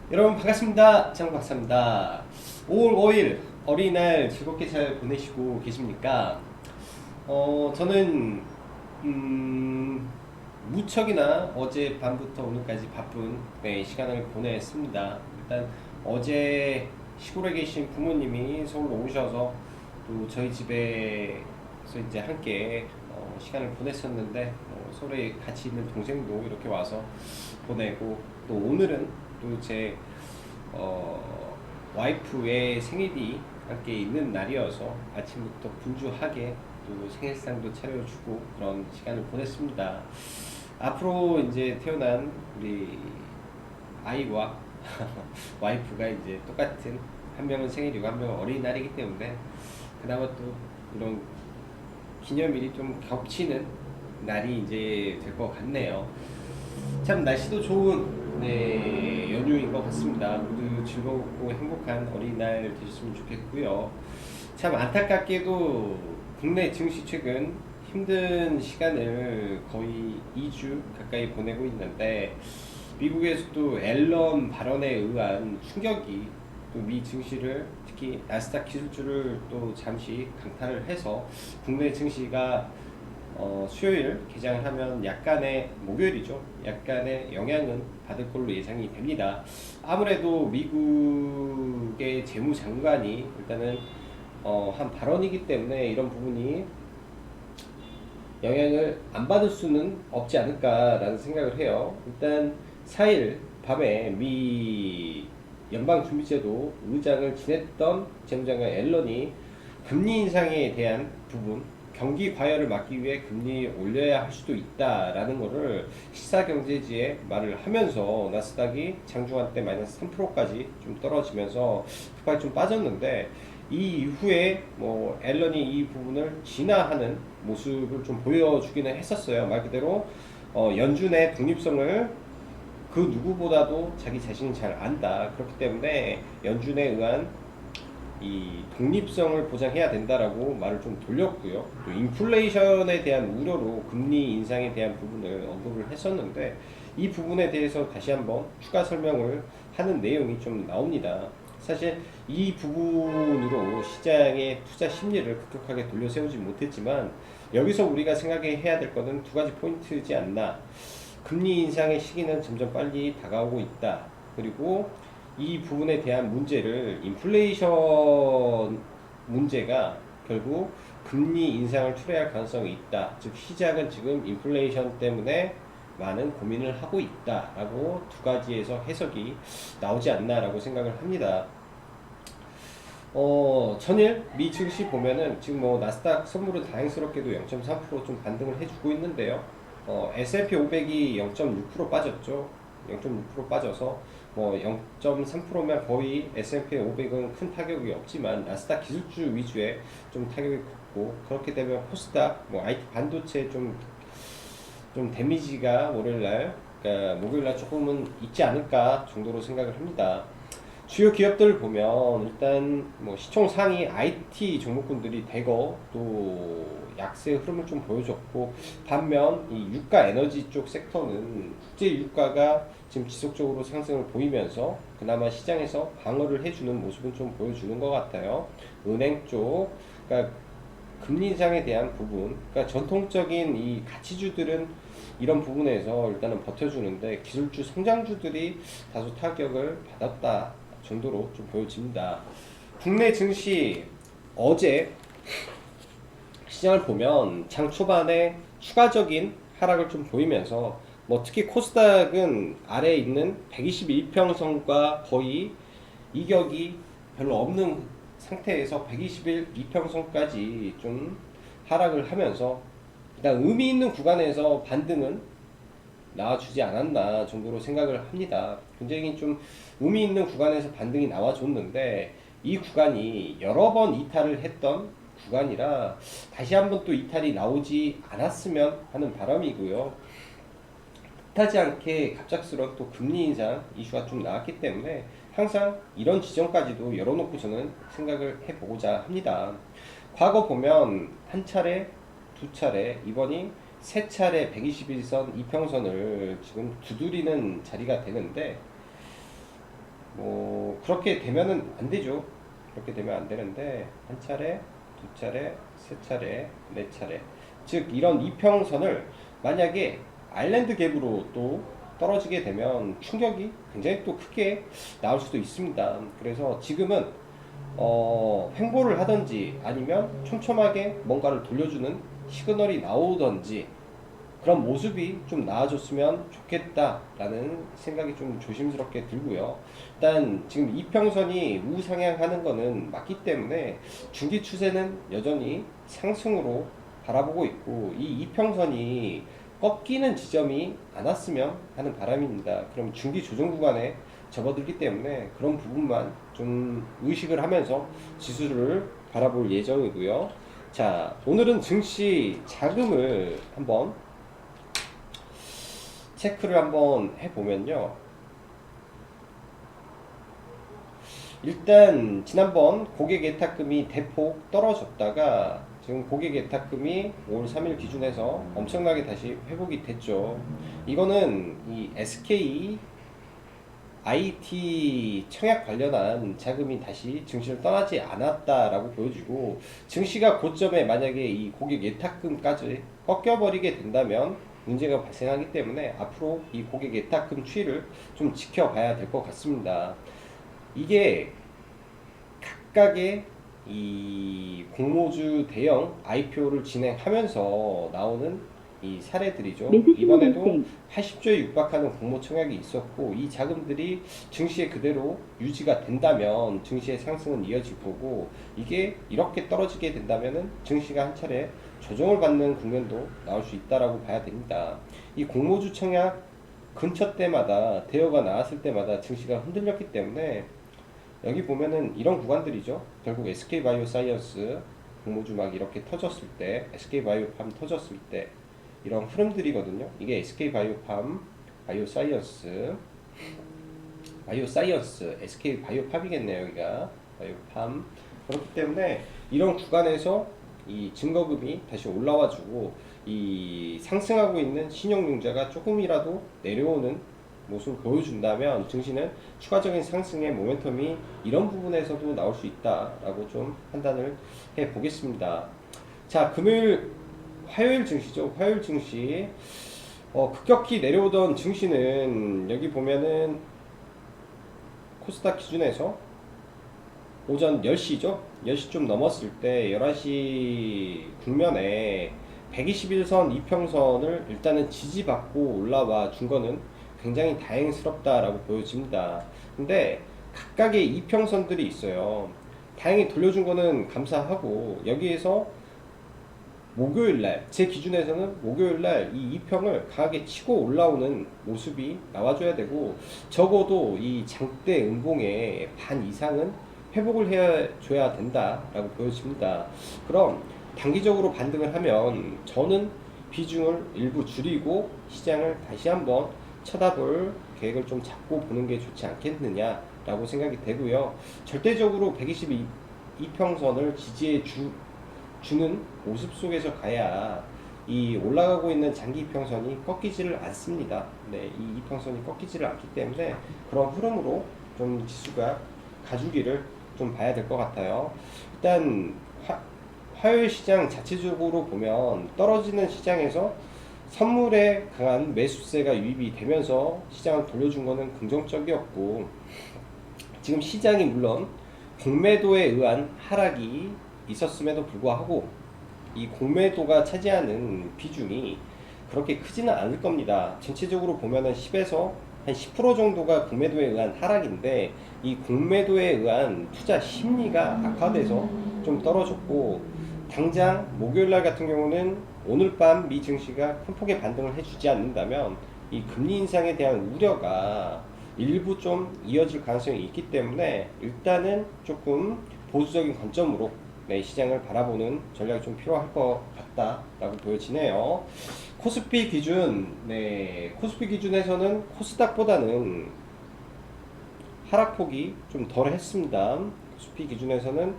여러분 반갑습니다. 장박사입니다. 5월 5일 어린이날 즐겁게 잘 보내시고 계십니까? 저는 무척이나 어제 밤부터 오늘까지 바쁜 시간을 보냈습니다. 일단 어제 시골에 계신 부모님이 서울로 오셔서 또 저희 집에서 이제 함께 시간을 보냈었는데, 서울에 같이 있는 동생도 이렇게 와서 보내고, 또 오늘은 또 제 와이프의 생일이 함께 있는 날이어서 아침부터 분주하게 또 생일상도 차려주고 그런 시간을 보냈습니다. 앞으로 이제 태어난 우리 아이와 와이프가 이제 똑같은, 한 명은 생일이고 한 명은 어린이날이기 때문에 그나마 또 이런 기념일이 좀 겹치는 날이 이제 될 것 같네요. 참 날씨도 좋은 연휴인 것 같습니다. 모두 즐겁고 행복한 어린이날 되셨으면 좋겠고요. 참 안타깝게도 국내 증시 최근 힘든 시간을 거의 2주 가까이 보내고 있는데, 미국에서도 앨런 발언에 의한 충격이 또 미 증시를, 특히 나스닥 기술주를 또 잠시 강타를 해서 국내 증시가 수요일 개장을 하면 약간의, 목요일이죠, 약간의 영향은 받을 걸로 예상이 됩니다. 아무래도 미국의 재무장관이 일단은 한 발언이기 때문에 이런 부분이 영향을 안 받을 수는 없지 않을까라는 생각을 해요. 일단 4일 밤에 미 연방준비제도 의장을 지냈던 재무장관 앨런이 금리 인상에 대한 부분, 경기 과열을 막기 위해 금리 올려야 할 수도 있다라는 것을 시사경제지에 말을 하면서 나스닥이 장중한 때 마이너스 3%까지 좀 떨어지면서 급하게 좀 빠졌는데, 이 이후에 뭐 앨런이 이 부분을 진화하는 모습을 좀 보여주기는 했었어요. 말 그대로 연준의 독립성을 그 누구보다도 자기 자신이 잘 안다. 그렇기 때문에 연준에 의한 이 독립성을 보장해야 된다라고 말을 좀 돌렸고요. 또 인플레이션에 대한 우려로 금리 인상에 대한 부분을 언급을 했었는데, 이 부분에 대해서 다시 한번 추가 설명을 하는 내용이 좀 나옵니다. 사실 이 부분으로 시장의 투자 심리를 급격하게 돌려세우지 못했지만, 여기서 우리가 생각해야 될 것은 두 가지 포인트지 않나. 금리 인상의 시기는 점점 빨리 다가오고 있다. 그리고 이 부분에 대한 문제를, 인플레이션 문제가 결국 금리 인상을 초래할 가능성이 있다. 즉 시장은 지금 인플레이션 때문에 많은 고민을 하고 있다라고 두 가지에서 해석이 나오지 않나라고 생각을 합니다. 전일 미 증시 보면은 지금 뭐 나스닥 선물은 다행스럽게도 0.3%좀 반등을 해주고 있는데요. S&P 500이 0.6% 빠졌죠. 0.6% 빠져서 뭐 0.3%면 거의 S&P 500은 큰 타격이 없지만 나스닥 기술주 위주의 좀 타격이 컸고, 그렇게 되면 코스닥, 뭐 IT 반도체 좀 데미지가 월요일날, 그러니까 목요일날 조금은 있지 않을까 정도로 생각을 합니다. 주요 기업들을 보면 일단 뭐 시총 상위 IT 종목군들이 대거 또 약세 흐름을 좀 보여줬고, 반면 이 유가 에너지 쪽 섹터는 국제 유가가 지금 지속적으로 상승을 보이면서 그나마 시장에서 방어를 해주는 모습은 좀 보여주는 것 같아요. 은행 쪽, 그러니까 금리 인상에 대한 부분, 그러니까 전통적인 이 가치주들은 이런 부분에서 일단은 버텨주는데, 기술주 성장주들이 다소 타격을 받았다 정도로 좀 보여집니다. 국내 증시 어제 시장을 보면 장 초반에 추가적인 하락을 좀 보이면서, 뭐 특히 코스닥은 아래에 있는 121평선과 거의 이격이 별로 없는 상태에서 121평선까지 좀 하락을 하면서 일단 의미 있는 구간에서 반등은 나와주지 않았나 정도로 생각을 합니다. 굉장히 좀 의미 있는 구간에서 반등이 나와줬는데, 이 구간이 여러 번 이탈을 했던 구간이라 다시 한번 또 이탈이 나오지 않았으면 하는 바람이고요. 뜻하지 않게 갑작스러운 또 금리 인상 이슈가 좀 나왔기 때문에 항상 이런 지점까지도 열어놓고 저는 생각을 해보고자 합니다. 과거 보면 한 차례, 두 차례, 이번이 세 차례 121선 이평선을 지금 두드리는 자리가 되는데, 뭐 그렇게 되면은 안 되죠. 그렇게 되면 안 되는데 한 차례, 두 차례, 세 차례, 네 차례. 즉 이런 이평선을 만약에 아일랜드 갭으로 또 떨어지게 되면 충격이 굉장히 또 크게 나올 수도 있습니다. 그래서 지금은 횡보를 하든지 아니면 촘촘하게 뭔가를 돌려주는 시그널이 나오든지 그런 모습이 좀 나아졌으면 좋겠다라는 생각이 좀 조심스럽게 들고요. 일단 지금 이평선이 우상향하는 거는 맞기 때문에 중기 추세는 여전히 상승으로 바라보고 있고 이 이평선이 꺾이는 지점이 안 왔으면 하는 바람입니다. 그럼 중기 조정 구간에 접어들기 때문에 그런 부분만 좀 의식을 하면서 지수를 바라볼 예정이고요. 자, 오늘은 증시 자금을 한번 체크를 한번 해보면요. 일단 지난번 고객 예탁금이 대폭 떨어졌다가 지금 고객 예탁금이 5월 3일 기준에서 엄청나게 다시 회복이 됐죠. 이거는 이 SK IT 청약 관련한 자금이 다시 증시를 떠나지 않았다라고 보여지고 증시가 고점에 만약에 이 고객 예탁금까지 꺾여버리게 된다면 문제가 발생하기 때문에 앞으로 이 고객 예탁금 추이를 좀 지켜봐야 될 것 같습니다. 이게 각각의 이 공모주 대형 IPO를 진행하면서 나오는 이 사례들이죠. 이번에도 80조에 육박하는 공모 청약이 있었고 이 자금들이 증시에 그대로 유지가 된다면 증시의 상승은 이어질 거고 이게 이렇게 떨어지게 된다면은 증시가 한 차례 조정을 받는 국면도 나올 수 있다라고 봐야 됩니다. 이 공모주 청약 근처 때마다 대여가 나왔을 때마다 증시가 흔들렸기 때문에 여기 보면은 이런 구간들이죠. 결국 SK바이오사이언스 공모주 막 이렇게 터졌을 때, SK바이오팜 터졌을 때 이런 흐름들이거든요. 이게 SK바이오팜, 바이오사이언스, SK바이오팜이겠네요. 여기가 바이오팜. 그렇기 때문에 이런 구간에서 이 증거금이 다시 올라와주고 이 상승하고 있는 신용융자가 조금이라도 내려오는 모습을 보여준다면 증시는 추가적인 상승의 모멘텀이 이런 부분에서도 나올 수 있다라고 좀 판단을 해 보겠습니다. 자, 화요일 증시죠. 화요일 증시 급격히 내려오던 증시는 여기 보면은 코스닥 기준에서 오전 10시죠. 10시 좀 넘었을 때 11시 국면에 121선 이평선을 일단은 지지받고 올라와 준 거는 굉장히 다행스럽다라고 보여집니다. 근데 각각의 이평선들이 있어요. 다행히 돌려준 거는 감사하고 여기에서 목요일날 제 기준에서는 목요일날 이 이평을 강하게 치고 올라오는 모습이 나와줘야 되고 적어도 이 장대 음봉의 반 이상은 회복을 해줘야 된다라고 보여집니다. 그럼 단기적으로 반등을 하면 저는 비중을 일부 줄이고 시장을 다시 한번 쳐다볼 계획을 좀 잡고 보는 게 좋지 않겠느냐라고 생각이 되고요. 절대적으로 122평선을 지지해 주는 모습 속에서 가야 이 올라가고 있는 장기 이평선이 꺾이지를 않습니다. 네, 이 이평선이 꺾이지를 않기 때문에 그런 흐름으로 좀 지수가 가주기를 좀 봐야 될 것 같아요. 일단 화요일 시장 자체적으로 보면 떨어지는 시장에서 선물에 강한 매수세가 유입이 되면서 시장을 돌려준 거는 긍정적이었고 지금 시장이 물론 공매도에 의한 하락이 있었음에도 불구하고 이 공매도가 차지하는 비중이 그렇게 크지는 않을 겁니다. 전체적으로 보면은 10에서 한 10% 정도가 공매도에 의한 하락인데 이 공매도에 의한 투자 심리가 악화돼서 좀 떨어졌고 당장 목요일날 같은 경우는 오늘 밤 미 증시가 큰 폭의 반등을 해주지 않는다면 이 금리 인상에 대한 우려가 일부 좀 이어질 가능성이 있기 때문에 일단은 조금 보수적인 관점으로 네, 시장을 바라보는 전략이 좀 필요할 것 같다라고 보여지네요. 코스피 기준, 네, 코스피 기준에서는 코스닥보다는 하락폭이 좀 덜 했습니다. 코스피 기준에서는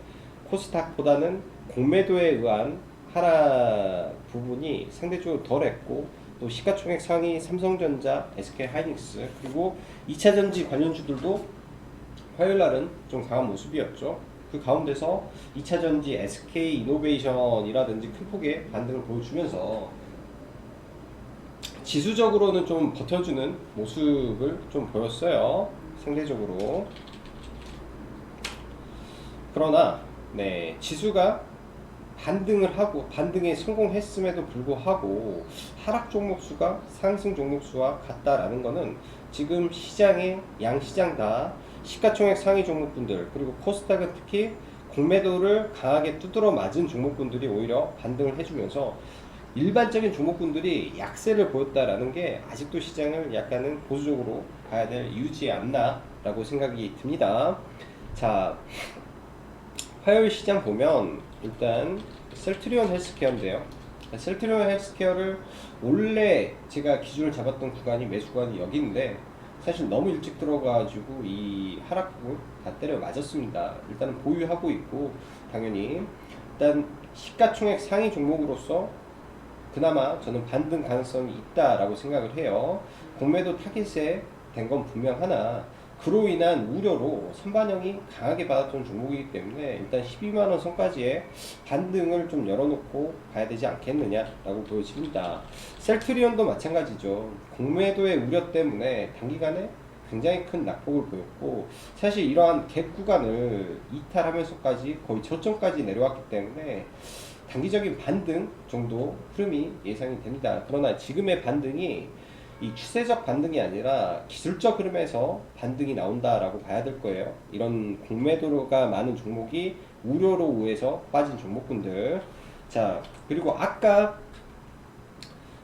코스닥보다는 공매도에 의한 하락 부분이 상대적으로 덜 했고 또 시가총액 상위 삼성전자, SK하이닉스 그리고 2차전지 관련주들도 화요일 날은 좀 강한 모습이었죠. 그 가운데서 2차전지 SK 이노베이션이라든지 큰 폭의 반등을 보여주면서 지수적으로는 좀 버텨주는 모습을 좀 보였어요. 상대적으로. 그러나 네, 지수가 반등을 하고 반등에 성공했음에도 불구하고 하락 종목 수가 상승 종목 수와 같다라는 것은 지금 시장의 양시장 다 시가총액 상위 종목분들 그리고 코스닥은 특히 공매도를 강하게 두드러 맞은 종목분들이 오히려 반등을 해주면서 일반적인 종목분들이 약세를 보였다라는 게 아직도 시장을 약간은 보수적으로 봐야 될 이유지 않나라고 생각이 듭니다. 자, 화요일 시장 보면 일단 셀트리온 헬스케어인데요. 셀트리온 헬스케어를 원래 제가 기준을 잡았던 구간이 매수 구간이 여기인데 사실 너무 일찍 들어가가지고 이 하락폭을 다 때려 맞았습니다. 일단은 보유하고 있고 당연히 일단 시가총액 상위 종목으로서 그나마 저는 반등 가능성이 있다라고 생각을 해요. 공매도 타깃에 된 건 분명하나 그로 인한 우려로 선반영이 강하게 받았던 종목이기 때문에 일단 12만원 선까지의 반등을 좀 열어놓고 가야 되지 않겠느냐라고 보여집니다. 셀트리온도 마찬가지죠. 공매도의 우려 때문에 단기간에 굉장히 큰 낙폭을 보였고 사실 이러한 갭 구간을 이탈하면서까지 거의 저점까지 내려왔기 때문에 단기적인 반등 정도 흐름이 예상이 됩니다. 그러나 지금의 반등이 이 추세적 반등이 아니라 기술적 흐름에서 반등이 나온다라고 봐야 될 거예요. 이런 공매도가 많은 종목이 우려로 의해서 빠진 종목군들. 자, 그리고 아까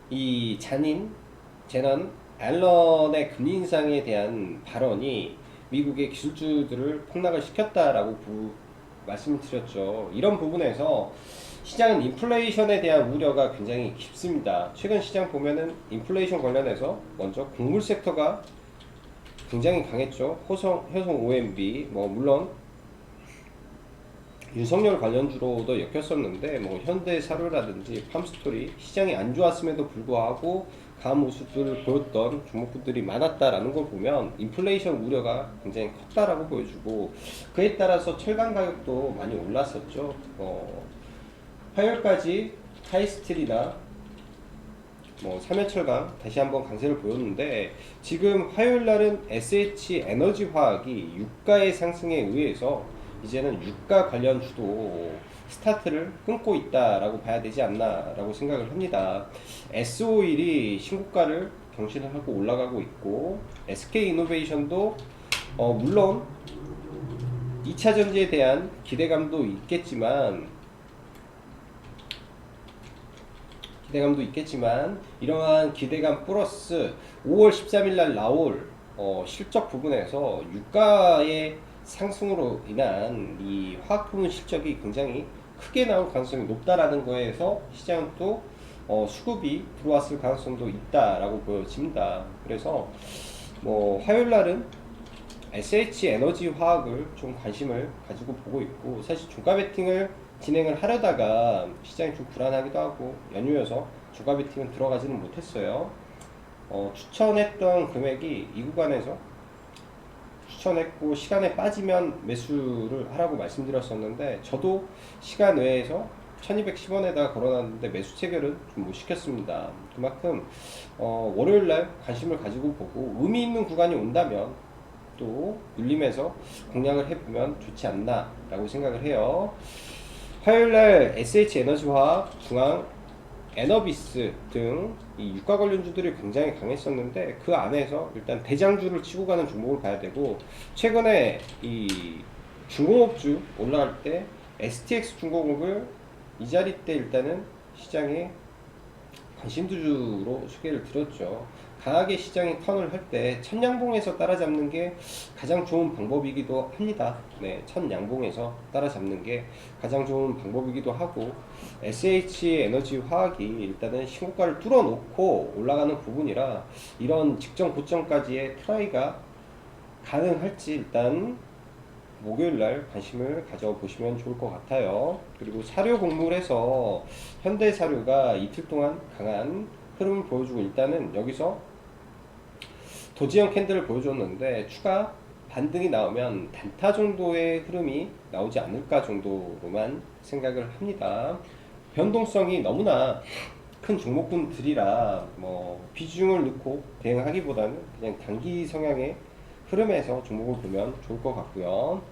이 제넌 앨런의 금리 인상에 대한 발언이 미국의 기술주들을 폭락을 시켰다라고 말씀을 드렸죠. 이런 부분에서 시장은 인플레이션에 대한 우려가 굉장히 깊습니다. 최근 시장 보면은 인플레이션 관련해서 먼저 곡물 섹터가 굉장히 강했죠. 효성 OMB, 뭐 물론 윤석열 관련주로도 엮였었는데 뭐 현대사료라든지 팜스토리 시장이 안 좋았음에도 불구하고 강한 모습들을 보였던 종목들이 많았다라는 걸 보면 인플레이션 우려가 굉장히 컸다라고 보여주고 그에 따라서 철강 가격도 많이 올랐었죠. 화요일까지 하이스틸이나 뭐 삼연철강 다시 한번 강세를 보였는데 지금 화요일날은 SH 에너지화학이 유가의 상승에 의해서 이제는 유가 관련 주도 스타트를 끊고 있다라고 봐야 되지 않나라고 생각을 합니다. S51이 신고가를 경신을 하고 올라가고 있고 SK 이노베이션도 물론 2차 전지에 대한 기대감도 있겠지만 이러한 기대감 플러스 5월 13일 날 나올 실적 부분에서 유가의 상승으로 인한 이 화학부문 실적이 굉장히 크게 나올 가능성이 높다라는 거에서 시장은 또 수급이 들어왔을 가능성도 있다라고 보여집니다. 그래서 뭐 화요일 날은 SH 에너지 화학을 좀 관심을 가지고 보고 있고 사실 종가 베팅을 진행을 하려다가 시장이 좀 불안하기도 하고 연휴여서 종가 베팅은 들어가지는 못했어요. 추천했던 금액이 이 구간에서 추천했고 시간에 빠지면 매수를 하라고 말씀드렸었는데 저도 시간 외에서 1210원에다가 걸어놨는데 매수 체결은 좀 못 시켰습니다. 그만큼 월요일날 관심을 가지고 보고 의미 있는 구간이 온다면 또 눌림에서 공략을 해보면 좋지 않나 라고 생각을 해요. 화요일날 SH에너지화학, 중앙, 에너비스 등 이 유가 관련주들이 굉장히 강했었는데 그 안에서 일단 대장주를 치고 가는 종목을 봐야 되고 최근에 이 중공업주 올라갈 때 STX 중공업을 이 자리 때 일단은 시장에 관심주로 소개를 드렸죠. 강하게 시장이 턴을 할 때 천양봉에서 따라잡는 게 가장 좋은 방법이기도 합니다. 네, 천양봉에서 따라잡는 게 가장 좋은 방법이기도 하고 SH 에너지 화학이 일단은 신고가를 뚫어놓고 올라가는 부분이라 이런 직전 고점까지의 트라이가 가능할지 일단 목요일날 관심을 가져보시면 좋을 것 같아요. 그리고 사료 곡물에서 현대사료가 이틀 동안 강한 흐름을 보여주고 일단은 여기서 도지형 캔들을 보여줬는데 추가 반등이 나오면 단타 정도의 흐름이 나오지 않을까 정도로만 생각을 합니다. 변동성이 너무나 큰 종목군들이라 뭐 비중을 넣고 대응하기보다는 그냥 단기 성향의 흐름에서 종목을 보면 좋을 것 같고요.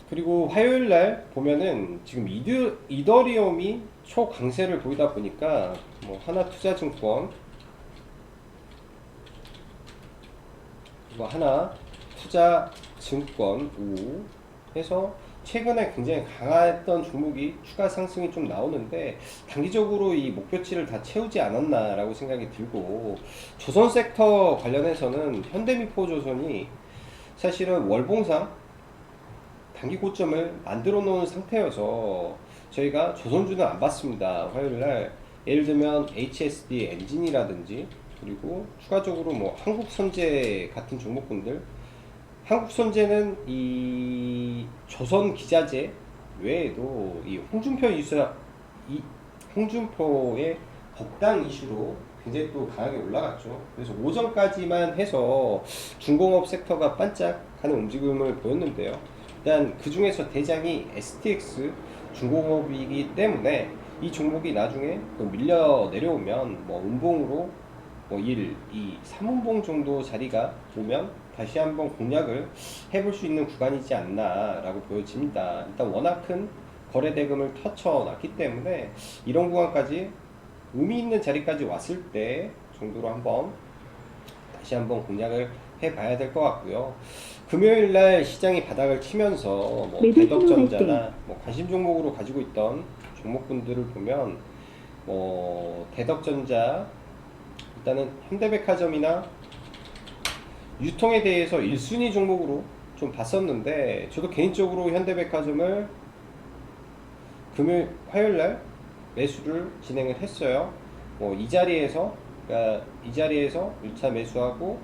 그리고 화요일 날 보면은 지금 이더리움이 초강세를 보이다 보니까 뭐 하나투자증권, 뭐 하나투자증권 우 해서 최근에 굉장히 강했던 종목이 추가 상승이 좀 나오는데 단기적으로 이 목표치를 다 채우지 않았나라고 생각이 들고, 조선 섹터 관련해서는 현대미포조선이 사실은 월봉상 단기 고점을 만들어 놓은 상태여서 저희가 조선주는 안 봤습니다. 화요일날 예를 들면 HSD 엔진이라든지, 그리고 추가적으로 뭐 한국선제 같은 종목군들, 한국선제는 이 조선기자재 외에도 이 홍준표의 복당 이슈로 굉장히 또 강하게 올라갔죠. 그래서 오전까지만 해서 중공업 섹터가 반짝하는 움직임을 보였는데요. 일단 그 중에서 대장이 STX 중공업이기 때문에 이 종목이 나중에 또 밀려 내려오면 뭐 음봉으로 뭐 1, 2, 3운봉 정도 자리가 오면 다시 한번 공략을 해볼 수 있는 구간이지 않나 라고 보여집니다. 일단 워낙 큰 거래 대금을 터쳐놨기 때문에 이런 구간까지 의미 있는 자리까지 왔을 때 정도로 다시 한번 공략을 해봐야 될 것 같고요. 금요일날 시장이 바닥을 치면서 뭐 대덕전자나 뭐 관심 종목으로 가지고 있던 종목군들을 보면 뭐 대덕전자, 일단은 현대백화점이나 유통에 대해서 1순위 종목으로 좀 봤었는데, 저도 개인적으로 현대백화점을 화요일날 매수를 진행을 했어요. 뭐 이 자리에서, 그러니까 이 자리에서 1차 매수하고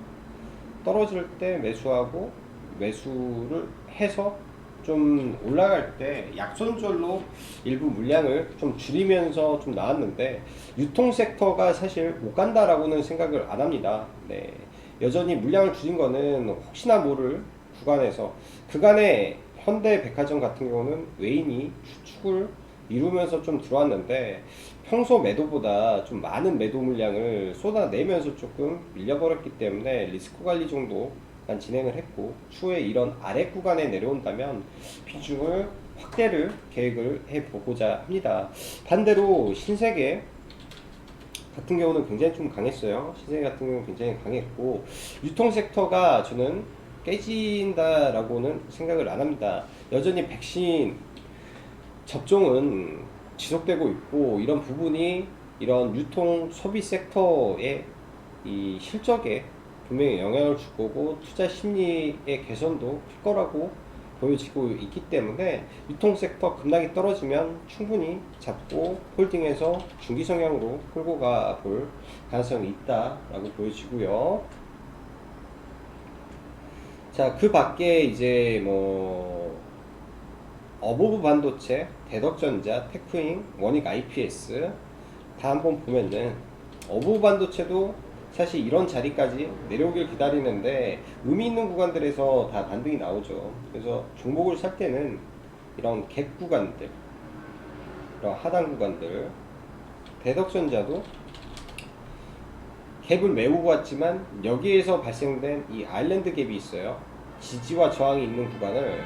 떨어질 때 매수하고 매수를 해서 좀 올라갈 때 약손절로 일부 물량을 좀 줄이면서 좀 나왔는데, 유통 섹터가 사실 못 간다라고는 생각을 안 합니다. 네. 여전히 물량을 줄인 거는 혹시나 모를 구간에서, 그간에 현대백화점 같은 경우는 외인이 추축을 이루면서 좀 들어왔는데 평소 매도보다 좀 많은 매도 물량을 쏟아내면서 조금 밀려버렸기 때문에 리스크 관리 정도만 진행을 했고, 추후에 이런 아래 구간에 내려온다면 비중을 확대를 계획을 해보고자 합니다. 반대로 신세계 같은 경우는 굉장히 좀 강했어요. 신세계 같은 경우는 굉장히 강했고, 유통 섹터가 저는 깨진다라고는 생각을 안 합니다. 여전히 백신 접종은 지속되고 있고, 이런 부분이 이런 유통 소비 섹터의 이 실적에 분명히 영향을 줄 거고, 투자 심리의 개선도 클 거라고 보여지고 있기 때문에 유통 섹터 급락이 떨어지면 충분히 잡고 홀딩해서 중기 성향으로 끌고 가 볼 가능성이 있다라고 보여지고요. 자, 그 밖에 이제 뭐 어보브 반도체, 대덕전자, 테크잉, 원익 IPS 다 한번 보면은 어보브 반도체도 사실 이런 자리까지 내려오길 기다리는데 의미 있는 구간들에서 다 반등이 나오죠. 그래서 종목을 살 때는 이런 갭 구간들, 이런 하단 구간들, 대덕전자도 갭을 메우고 왔지만 여기에서 발생된 이 아일랜드 갭이 있어요. 지지와 저항이 있는 구간을,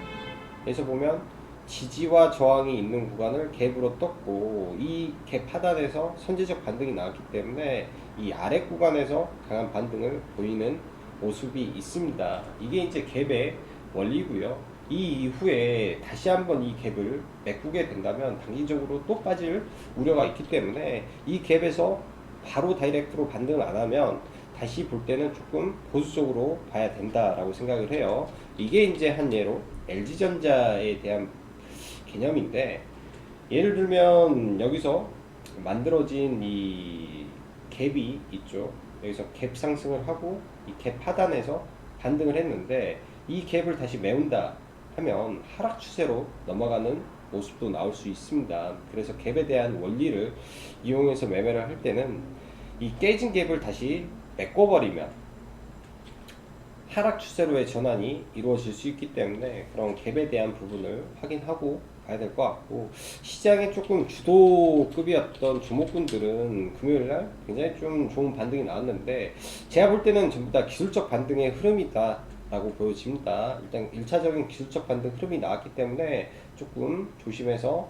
그래서 보면 지지와 저항이 있는 구간을 갭으로 떴고, 이 갭 하단에서 선제적 반등이 나왔기 때문에 이 아래 구간에서 강한 반등을 보이는 모습이 있습니다. 이게 이제 갭의 원리고요. 이 이후에 다시 한번 이 갭을 메꾸게 된다면 단기적으로 또 빠질 우려가 있기 때문에 이 갭에서 바로 다이렉트로 반등을 안 하면 다시 볼 때는 조금 보수적으로 봐야 된다라고 생각을 해요. 이게 이제 한 예로 LG전자에 대한 개념인데, 예를 들면 여기서 만들어진 이 갭이 있죠. 여기서 갭 상승을 하고 이 갭 하단에서 반등을 했는데 이 갭을 다시 메운다 하면 하락 추세로 넘어가는 모습도 나올 수 있습니다. 그래서 갭에 대한 원리를 이용해서 매매를 할 때는 이 깨진 갭을 다시 메꿔버리면 하락 추세로의 전환이 이루어질 수 있기 때문에 그런 갭에 대한 부분을 확인하고 봐야 될 것 같고, 시장에 조금 주도급이었던 종목군들은 금요일날 굉장히 좀 좋은 반등이 나왔는데 제가 볼 때는 전부 다 기술적 반등의 흐름이다 라고 보여집니다. 일단 1차적인 기술적 반등 흐름이 나왔기 때문에 조금 조심해서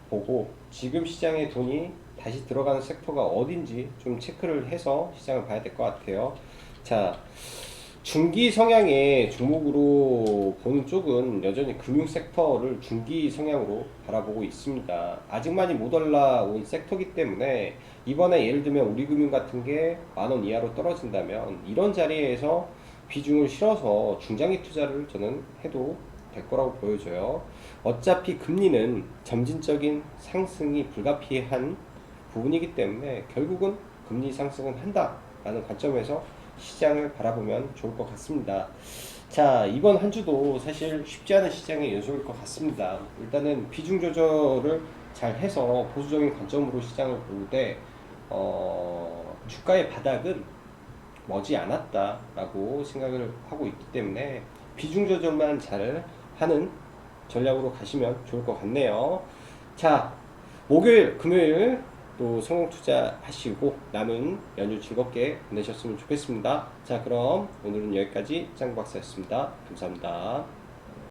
보고, 지금 시장에 돈이 다시 들어가는 섹터가 어딘지 좀 체크를 해서 시장을 봐야 될 것 같아요. 자, 중기 성향의 종목으로 보는 쪽은 여전히 금융 섹터를 중기 성향으로 바라보고 있습니다. 아직 많이 못 올라온 섹터이기 때문에 이번에 예를 들면 우리금융 같은 게 10,000원 이하로 떨어진다면 이런 자리에서 비중을 실어서 중장기 투자를 저는 해도 될 거라고 보여져요. 어차피 금리는 점진적인 상승이 불가피한 부분이기 때문에 결국은 금리 상승은 한다라는 관점에서 시장을 바라보면 좋을 것 같습니다. 자, 이번 한 주도 사실 쉽지 않은 시장의 연속일 것 같습니다. 일단은 비중 조절을 잘 해서 보수적인 관점으로 시장을 보되, 주가의 바닥은 머지 않았다라고 생각을 하고 있기 때문에 비중 조절만 잘 하는 전략으로 가시면 좋을 것 같네요. 자, 목요일, 금요일 또 성공 투자하시고 남은 연휴 즐겁게 보내셨으면 좋겠습니다. 자, 그럼 오늘은 여기까지 짱박사였습니다. 감사합니다.